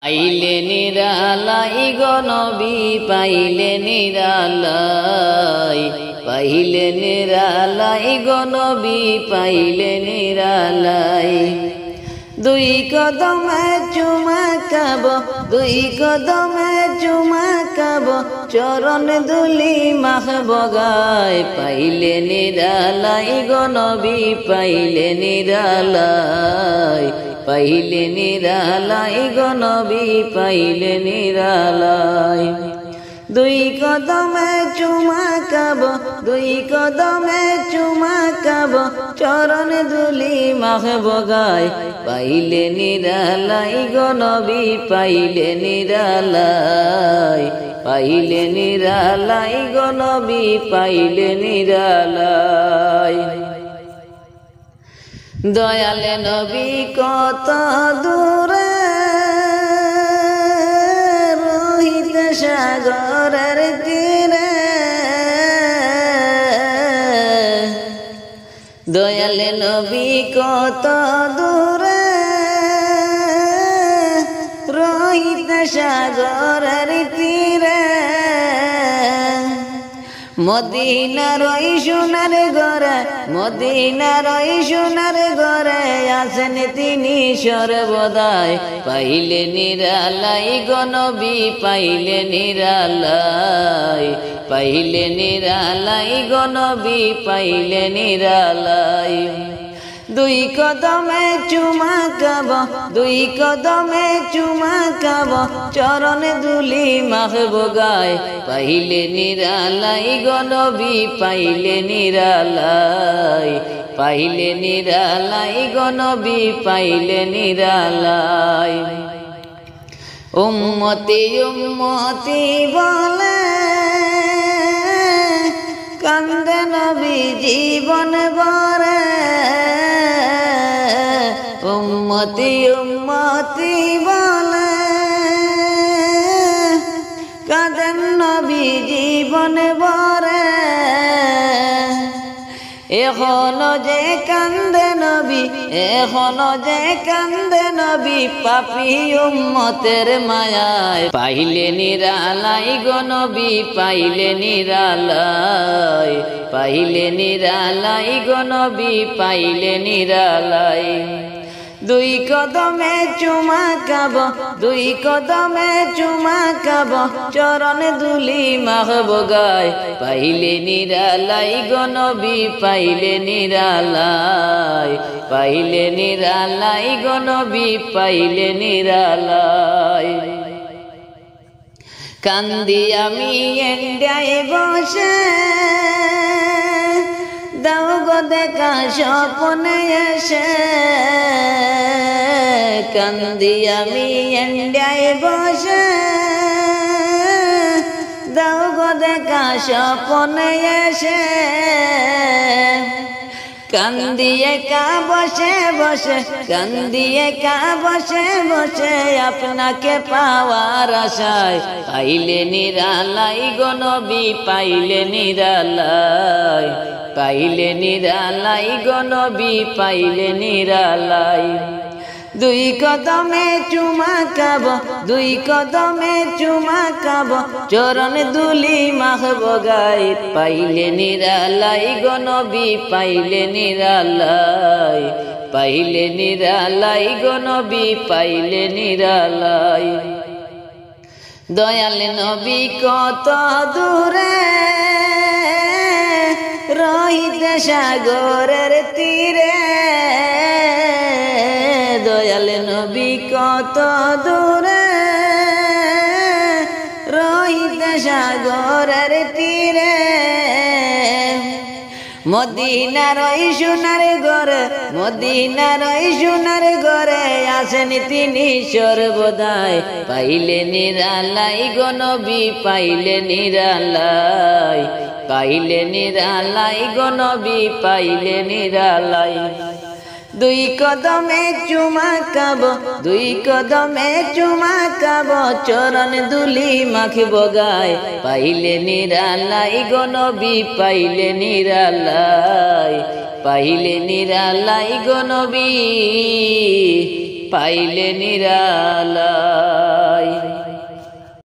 পাইলে নিরালাই গো নবী পাইলে নিরালাই, পাইলে নিরালাই গো নবী পাইলে নিরালাই। দুই কদমে চুমা খাব, দুই কদমে চুমা খাব, চরণ দুলি মাখব গায়। পাইলে নিরালাই গো নবী পাইলে নিরালাই, পাইলে নিরালাই গো নবী পাইলে নিরালাই। দুই কদমে চুমা খাব, দুই কদমে চুমা খাব, চরণ দুলি মাখব গায়। পাইলে নিরালাই গো নবী পাইলে নিরালাই, পাইলে নিরালাই গো নবী পাইলে নিরালাই। দয়ালে নবী কত দূরে রহিত সাগরের তীরে, দয়ালে নবী কত দূরে রহিত সাগরের তীরে। মদিনার ওই সোনার ঘরে, মদিনার ওই সোনার ঘরে আছেন তিনি সর্বদাই। পাইলে নিরালাই গো নবী পাইলে নিরালাই, পাইলে নিরালাই গো নবী পাইলে নিরালাই। দুই কদমে চুমা খাব, দুই কদমে চুমা খাব, চরণ দুলি মাখব গায়। পাইলে নিরালাই গো নবী পাইলে নিরালাই, পাইলে নিরালাই গো নবী পাইলে নিরালাই। উম্মতি উম্মতি বলে কান্দে নবী জীবন ভরে, উম্মতি উম্মতি বলে কাঁদেন নবী জীবন ভরে। এখনো যে কান্দে নবী, এখনো যে কান্দে নবী পাপী উম্মতের মায়ায়। পাইলে নিরালাই গো নবী পাইলে নিরালাই, পাইলে নিরালাই গো নবী পাইলে নিরালাই। দুই কদমে চুমা খাব, দুই কদমে চুমা খাব, চরণ দুলি মাখব গায়। পাইলে নিরালাই গো নবী পাইলে নিরালাই, পাইলে নিরালাই গো নবী পাইলে নিরালাই। কান্দি আমি এন্ডায় বসে দাও গো দেখা স্বপ্নে এসে, কান্দি আমি এন্ডায় বসে দাও গো দেখা স্বপ্নে এসে। কান্দিয়ে কা বসে বসে, কান্দিয়ে কা বসে বসে আপনাকে পাওয়ার আশায়। পাইলে নিরালাই গো নবী পাইলে নিরালাই, পাইলে নিরালাই গো নবী পাইলে নিরালাই। দুই কদমে চুমা খাব, দুই কদমে চুমা খাব, চরণ দুলি মাখব গায়। পাইলে নিরালাই গো নবী পাইলে নিরালাই, পাইলে নিরালাই গো নবী পাইলে নিরালাই। দয়াল নবী কত দূরে রহিত সাগরের তীরে, দয়াল নবী কত দূরে রহিত সাগরের তীরে। মদিনার ওই সোনার ঘরে, মদিনার ওই সোনার ঘরে আছেন তিনি সর্বদাই। পাইলে নিরালাই গো নবী পাইলে নিরালাই, পাইলে নিরালাই গো নবী পাইলে নিরালাই। দুই কদমে চুমা খাব, দুই কদমে চুমা খাব, চরণ দুলি মাখব গায়। পাইলে নিরালাই গো নবী পাইলে নিরালাই, পাইলে নিরালাই গো নবী পাইলে নিরালা।